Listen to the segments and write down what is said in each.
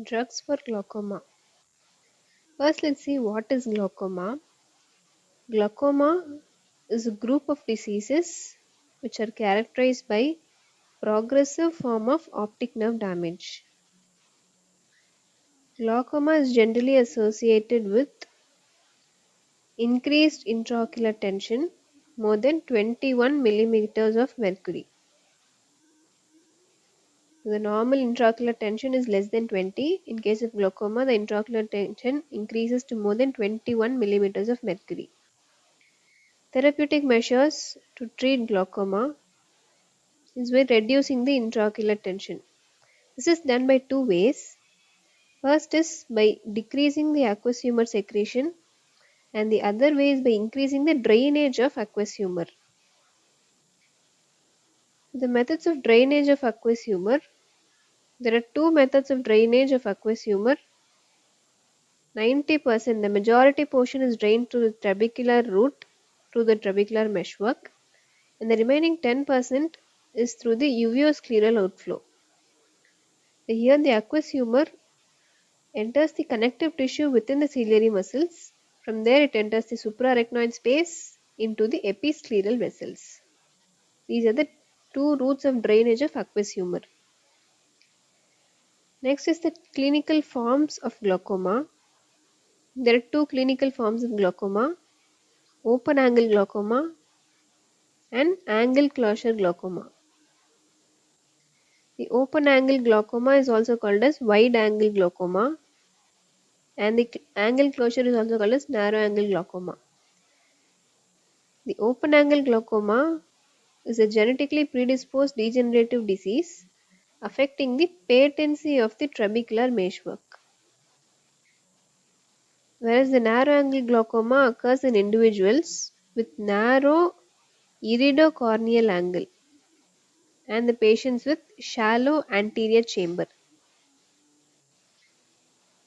Drugs for glaucoma. First, let's see what is glaucoma. Glaucoma is a group of diseases which are characterized by progressive form of optic nerve damage. Glaucoma is generally associated with increased intraocular tension more than 21 millimeters of mercury. The normal intraocular tension is less than 20. In case of glaucoma, the intraocular tension increases to more than 21 millimeters of mercury. Therapeutic measures to treat glaucoma is by reducing the intraocular tension. This is done by two ways. First is by decreasing the aqueous humor secretion, and the other way is by increasing the drainage of aqueous humor. The methods of drainage of aqueous humor. There are two methods of drainage of aqueous humor. 90%, the majority portion is drained through the trabecular route through the trabecular meshwork, and the remaining 10% is through the uveoscleral outflow. Here the aqueous humor enters the connective tissue within the ciliary muscles. From there it enters the supraarachnoid space into the episcleral vessels. These are the two routes of drainage of aqueous humor. Next is the clinical forms of glaucoma. There are two clinical forms of glaucoma: open angle glaucoma and angle closure glaucoma. The open angle glaucoma is also called as wide angle glaucoma, and the angle closure is also called as narrow angle glaucoma. The open angle glaucoma is a genetically predisposed degenerative disease affecting the patency of the trabecular meshwork. Whereas the narrow angle glaucoma occurs in individuals with narrow iridocorneal angle and the patients with shallow anterior chamber.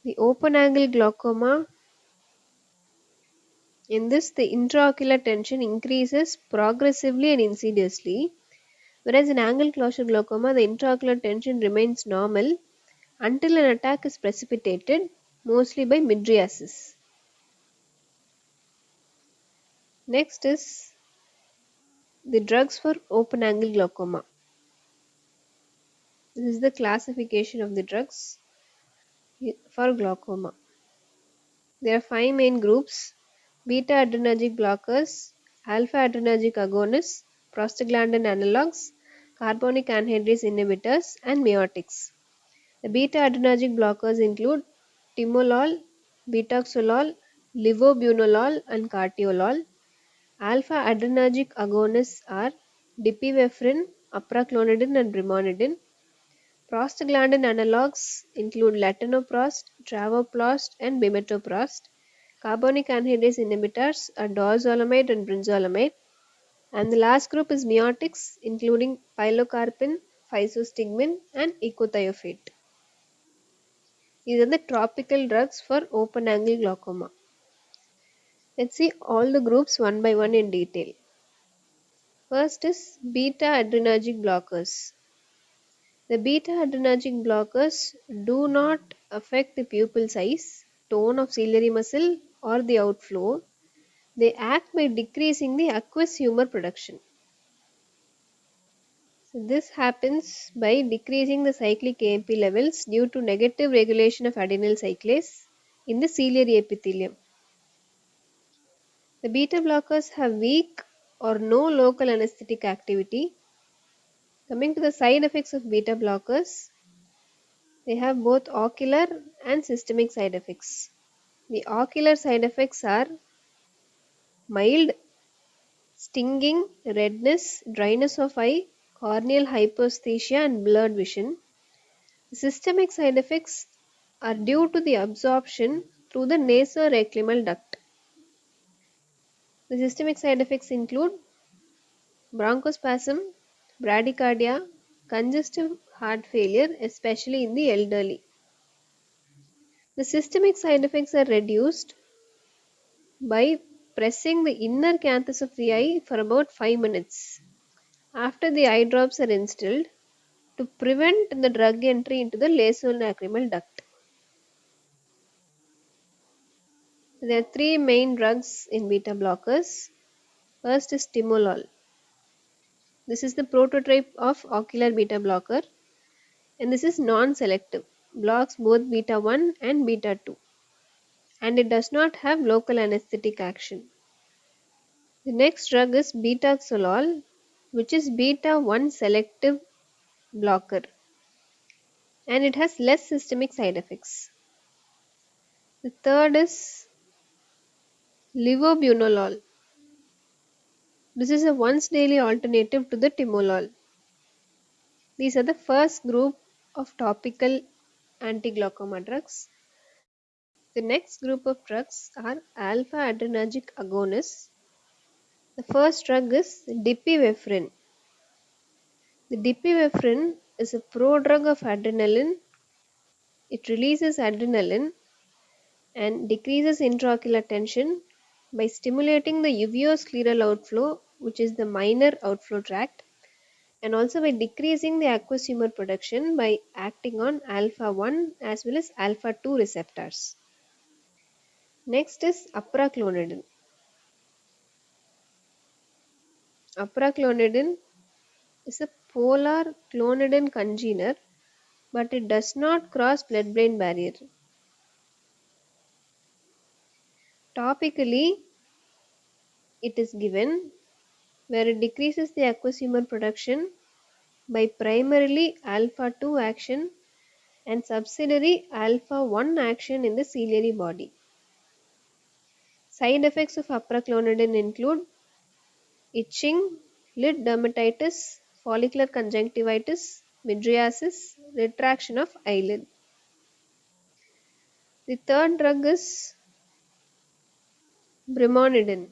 The open angle glaucoma, in this the intraocular tension increases progressively and insidiously, whereas in angle closure glaucoma the intraocular tension remains normal until an attack is precipitated, mostly by mydriasis. Next is the drugs for open angle glaucoma. This is the classification of the drugs for glaucoma. There are five main groups: beta adrenergic blockers, alpha adrenergic agonists, prostaglandin analogs, carbonic anhydrase inhibitors, and miotics. The beta adrenergic blockers include timolol, betaxolol, levobunolol, and cartiolol. Alpha adrenergic agonists are dipivefrin, apraclonidin, and brimonidin. Prostaglandin analogs include latanoprost, travoprost, and bimetoprost. Carbonic anhydrase inhibitors are dorzolamide and brinzolamide. And the last group is miotics, including pilocarpine, physostigmine, and ecothiopate. These are the topical drugs for open angle glaucoma. Let's see all the groups one by one in detail. First is beta adrenergic blockers. The beta adrenergic blockers do not affect the pupil size, tone of ciliary muscle, or the outflow. They act by decreasing the aqueous humor production. So this happens by decreasing the cyclic AMP levels due to negative regulation of adenyl cyclase in the ciliary epithelium. The beta blockers have weak or no local anesthetic activity. Coming to the side effects of beta blockers, they have both ocular and systemic side effects. The ocular side effects are mild, stinging, redness, dryness of eye, corneal hyposthesia, and blurred vision. The systemic side effects are due to the absorption through the nasoreclamal duct. The systemic side effects include bronchospasm, bradycardia, congestive heart failure, especially in the elderly. The systemic side effects are reduced by pressing the inner canthus of the eye for about 5 minutes after the eye drops are instilled to prevent the drug entry into the nasolacrimal duct. There are three main drugs in beta blockers. First is timolol. This is the prototype of ocular beta blocker, and this is non-selective, blocks both beta 1 and beta 2, and it does not have local anesthetic action. The next drug is betaxolol, which is beta 1 selective blocker, and it has less systemic side effects. The third is levobunolol. This is a once daily alternative to the timolol. These are the first group of topical anti-glaucoma drugs. The next group of drugs are alpha-adrenergic agonists. The first drug is dipivefrin. The dipivefrin is a prodrug of adrenaline. It releases adrenaline and decreases intraocular tension by stimulating the uveoscleral outflow, which is the minor outflow tract, and also by decreasing the aqueous humor production by acting on alpha 1 as well as alpha 2 receptors. Next is apraclonidine. Apraclonidine is a polar clonidine congener, but it does not cross blood-brain barrier. Topically, it is given where it decreases the aqueous humor production by primarily alpha 2 action and subsidiary alpha 1 action in the ciliary body. Side effects of apraclonidine include itching, lid dermatitis, follicular conjunctivitis, mydriasis, retraction of eyelid. The third drug is brimonidine.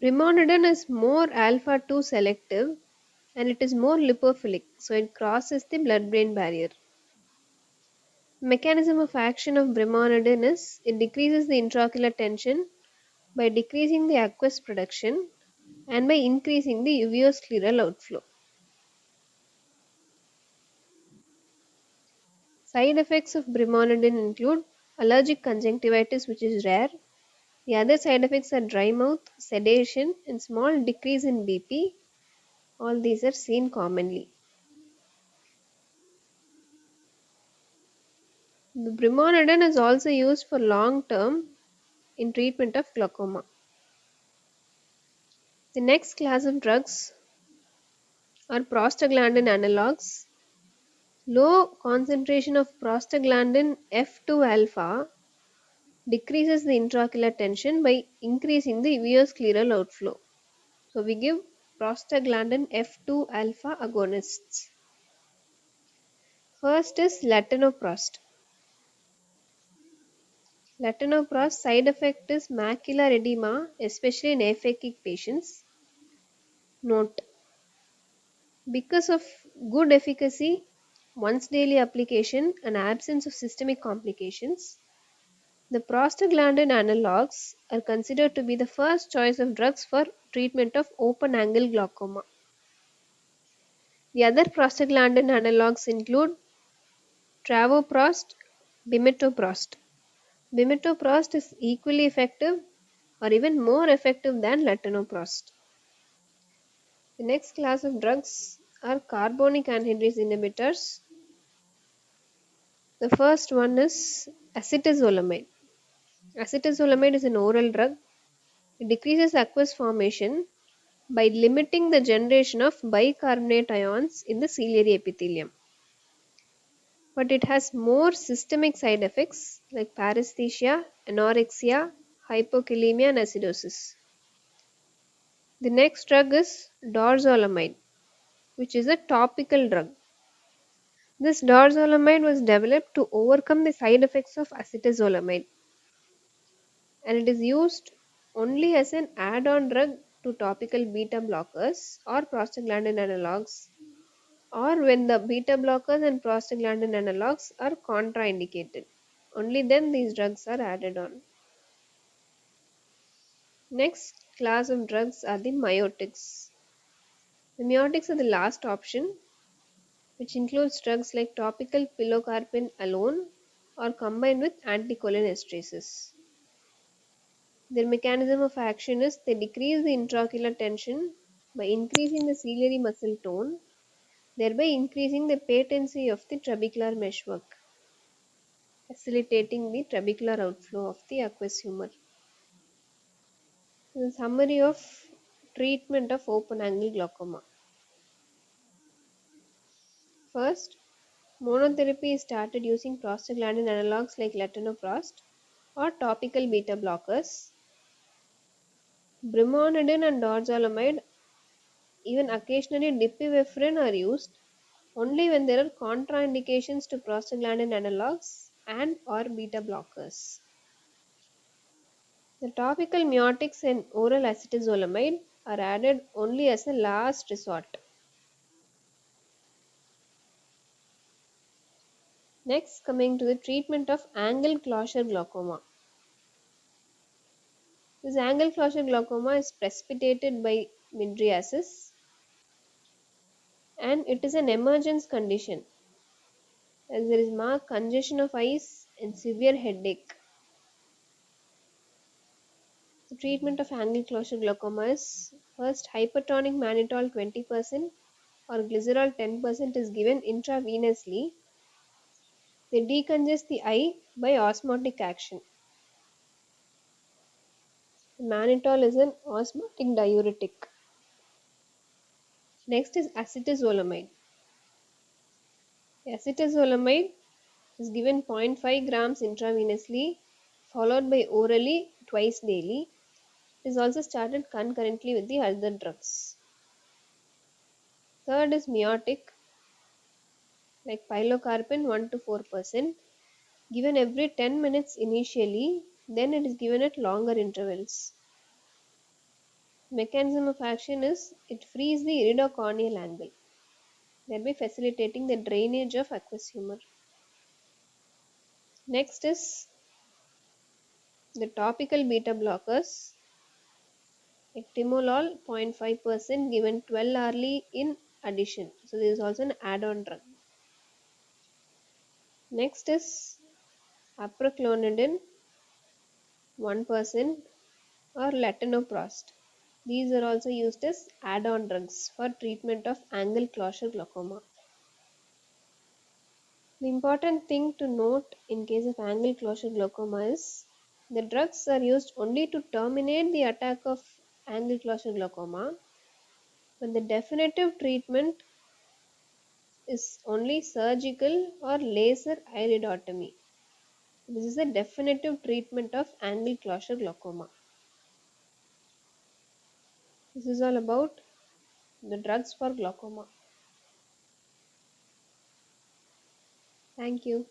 Brimonidine is more alpha 2 selective and it is more lipophilic, so it crosses the blood-brain barrier. Mechanism of action of brimonidine is it decreases the intraocular tension by decreasing the aqueous production and by increasing the uveoscleral outflow. Side effects of brimonidine include allergic conjunctivitis, which is rare. The other side effects are dry mouth, sedation, and small decrease in BP. All these are seen commonly. The brimonidine is also used for long term in treatment of glaucoma. The next class of drugs are prostaglandin analogues. Low concentration of prostaglandin F2 alpha decreases the intraocular tension by increasing the uveoscleral outflow. So we give prostaglandin F2 alpha agonists. First is latanoprost. Latanoprost side effect is macular edema, especially in aphakic patients. Note: because of good efficacy, once daily application, and absence of systemic complications, the prostaglandin analogues are considered to be the first choice of drugs for treatment of open angle glaucoma. The other prostaglandin analogues include travoprost, bimetoprost. Bimetoprost is equally effective or even more effective than latanoprost. The next class of drugs are carbonic anhydrase inhibitors. The first one is acetazolamide. Acetazolamide is an oral drug. It decreases aqueous formation by limiting the generation of bicarbonate ions in the ciliary epithelium. But it has more systemic side effects like paresthesia, anorexia, hypokalemia, and acidosis. The next drug is dorzolamide, which is a topical drug. This dorzolamide was developed to overcome the side effects of acetazolamide, and it is used only as an add-on drug to topical beta blockers or prostaglandin analogues, or when the beta blockers and prostaglandin analogues are contraindicated. Only then these drugs are added on. Next class of drugs are the miotics. The miotics are the last option, which includes drugs like topical pilocarpine alone or combined with anticholinestrases. Their mechanism of action is they decrease the intraocular tension by increasing the ciliary muscle tone, thereby increasing the patency of the trabecular meshwork, facilitating the trabecular outflow of the aqueous humor. The summary of treatment of open angle glaucoma. First, monotherapy is started using prostaglandin analogs like latanoprost or topical beta blockers. Brimonidine and dorzolamide, even occasionally dipivefrin are used only when there are contraindications to prostaglandin analogs and or beta blockers. The topical miotics and oral acetazolamide are added only as a last resort. Next, coming to the treatment of angle closure glaucoma. This angle closure glaucoma is precipitated by mydriasis and it is an emergence condition as there is marked congestion of eyes and severe headache. The treatment of angle closure glaucoma is first hypertonic mannitol 20% or glycerol 10% is given intravenously. They decongest the eye by osmotic action. Mannitol is an osmotic diuretic. Next is acetazolamide. Acetazolamide is given 0.5 grams intravenously followed by orally twice daily. It is also started concurrently with the other drugs. Third is miotic like pilocarpine 1 to 4% given every 10 minutes initially, then it is given at longer intervals. Mechanism of action is it frees the iridocorneal angle, thereby facilitating the drainage of aqueous humor. Next is the topical beta blockers, like timolol 0.5% given 12 hourly in addition. So this is also an add-on drug. Next is apraclonidine 1% or latanoprost. These are also used as add-on drugs for treatment of angle closure glaucoma. The important thing to note in case of angle closure glaucoma is the drugs are used only to terminate the attack of angle closure glaucoma, but the definitive treatment is only surgical or laser iridotomy. This is the definitive treatment of angle closure glaucoma. This is all about the drugs for glaucoma. Thank you.